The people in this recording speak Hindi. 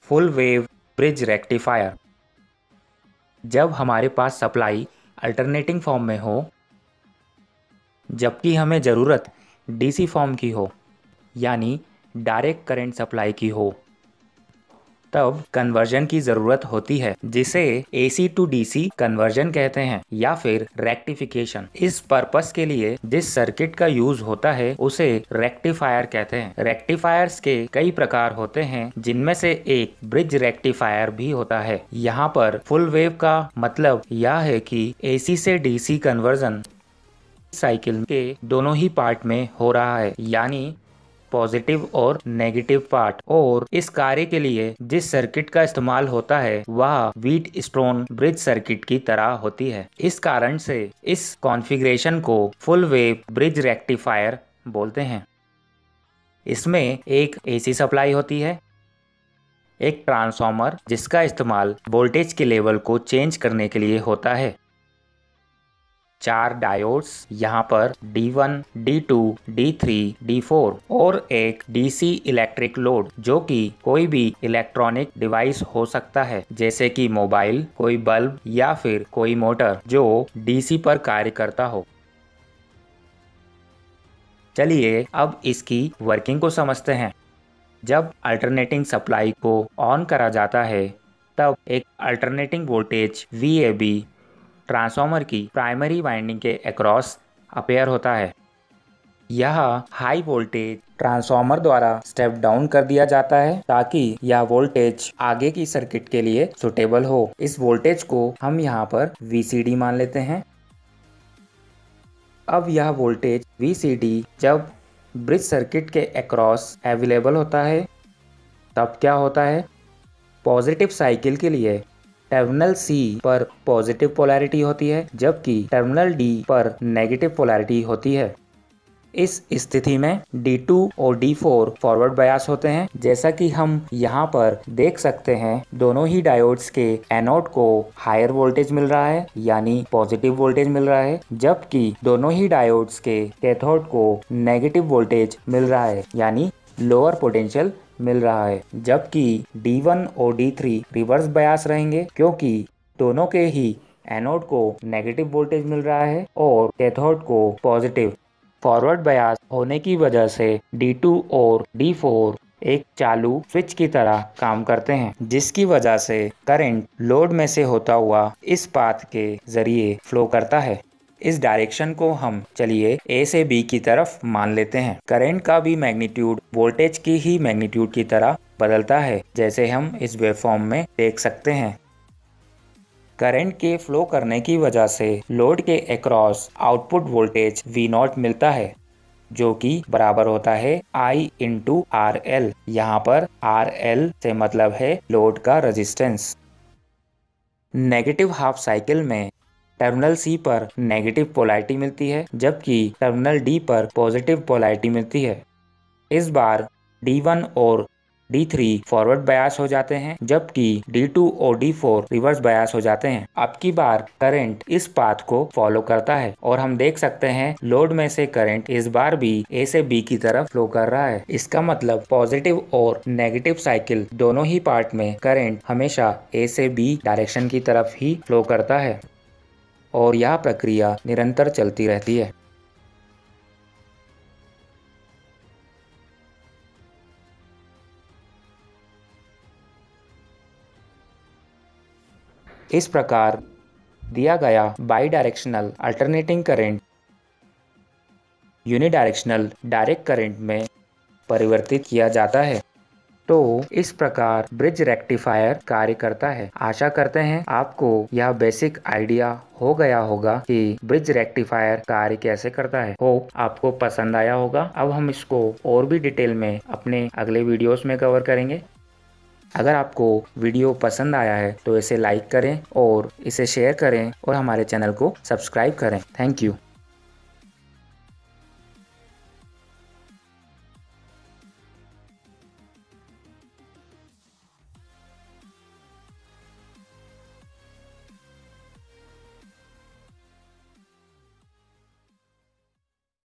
Full wave bridge rectifier. जब हमारे पास सप्लाई अल्टरनेटिंग फॉर्म में हो जबकि हमें ज़रूरत डीसी फॉर्म की हो, यानी डायरेक्ट करंट सप्लाई की हो, तब कन्वर्जन की ज़रूरत होती है, जिसे एसी टू डीसी कन्वर्जन कहते हैं या फिर रेक्टिफिकेशन। इस पर्पस के लिए जिस सर्किट का यूज होता है उसे रेक्टिफायर कहते हैं। रेक्टिफायर्स के कई प्रकार होते हैं, जिनमें से एक ब्रिज रेक्टिफायर भी होता है। यहाँ पर फुल वेव का मतलब यह है कि एसी से डीसी कन्वर्जन साइकिल के दोनों ही पार्ट में हो रहा है, यानी पॉजिटिव और नेगेटिव पार्ट। और इस कार्य के लिए जिस सर्किट का इस्तेमाल होता है वह व्हीटस्टोन ब्रिज सर्किट की तरह होती है। इस कारण से इस कॉन्फ़िगरेशन को फुल वेव ब्रिज रेक्टिफायर बोलते हैं। इसमें एक एसी सप्लाई होती है, एक ट्रांसफार्मर जिसका इस्तेमाल वोल्टेज के लेवल को चेंज करने के लिए होता है, 4 डायोड्स, यहाँ पर D1, D2, D3, D4 और एक डीसी इलेक्ट्रिक लोड जो कि कोई भी इलेक्ट्रॉनिक डिवाइस हो सकता है, जैसे कि मोबाइल, कोई बल्ब या फिर कोई मोटर जो डीसी पर कार्य करता हो। चलिए अब इसकी वर्किंग को समझते हैं। जब अल्टरनेटिंग सप्लाई को ऑन करा जाता है तब एक अल्टरनेटिंग वोल्टेज VAB ट्रांसफार्मर की प्राइमरी वाइंडिंग के अक्रॉस अपेयर होता है। यह हाई वोल्टेज ट्रांसफार्मर द्वारा स्टेप डाउन कर दिया जाता है ताकि यह वोल्टेज आगे की सर्किट के लिए सुटेबल हो। इस वोल्टेज को हम यहाँ पर VCD मान लेते हैं। अब यह वोल्टेज VCD जब ब्रिज सर्किट के अक्रॉस अवेलेबल होता है तब क्या होता है, पॉजिटिव साइकिल के लिए टर्मिनल C पर पॉजिटिव पोलैरिटी होती है जबकि टर्मिनल D पर नेगेटिव पोलैरिटी होती है। इस स्थिति में D2 और D4 फॉरवर्ड बायस होते हैं। जैसा कि हम यहाँ पर देख सकते हैं, दोनों ही डायोड्स के एनोड को हायर वोल्टेज मिल रहा है, यानी पॉजिटिव वोल्टेज मिल रहा है, जबकि दोनों ही डायोड्स के कैथोड को नेगेटिव वोल्टेज मिल रहा है, यानी लोअर पोटेंशियल मिल रहा है। जबकि D1 और D3 रिवर्स बायस रहेंगे क्योंकि दोनों के ही एनोड को नेगेटिव वोल्टेज मिल रहा है और कैथोड को पॉजिटिव। फॉरवर्ड बायस होने की वजह से D2 और D4 एक चालू स्विच की तरह काम करते हैं, जिसकी वजह से करंट लोड में से होता हुआ इस पाथ के जरिए फ्लो करता है। इस डायरेक्शन को हम चलिए A से B की तरफ मान लेते हैं। करंट का भी मैग्नीट्यूड वोल्टेज की ही मैग्नीट्यूड की तरह बदलता है, जैसे हम इस वेवफॉर्म में देख सकते हैं। करंट के फ्लो करने की वजह से लोड के अक्रॉस आउटपुट वोल्टेज V0 मिलता है, जो कि बराबर होता है I × RL। यहाँ पर RL से मतलब है लोड का रेजिस्टेंस। नेगेटिव हाफ साइकिल में टर्मिनल C पर नेगेटिव पोलैरिटी मिलती है जबकि टर्मिनल D पर पॉजिटिव पोलैरिटी मिलती है। इस बार D1 और D3 फॉरवर्ड बायस हो जाते हैं जबकि D2 और D4 रिवर्स बायस हो जाते हैं। अब की बार करंट इस पाथ को फॉलो करता है और हम देख सकते हैं लोड में से करंट इस बार भी A से B की तरफ फ्लो कर रहा है। इसका मतलब पॉजिटिव और नेगेटिव साइकिल दोनों ही पार्ट में करंट हमेशा A से B डायरेक्शन की तरफ ही फ्लो करता है और यह प्रक्रिया निरंतर चलती रहती है। इस प्रकार दिया गया by directional alternating current unidirectional direct current में परिवर्तित किया जाता है। तो इस प्रकार ब्रिज रेक्टिफायर कार्य करता है। आशा करते हैं आपको यह बेसिक आइडिया हो गया होगा कि ब्रिज रेक्टिफायर कार्य कैसे करता है। होप आपको पसंद आया होगा। अब हम इसको और भी डिटेल में अपने अगले वीडियोस में कवर करेंगे। अगर आपको वीडियो पसंद आया है तो इसे लाइक करें और इसे शेयर करें और हमारे चैनल को सब्सक्राइब करें। Thank you.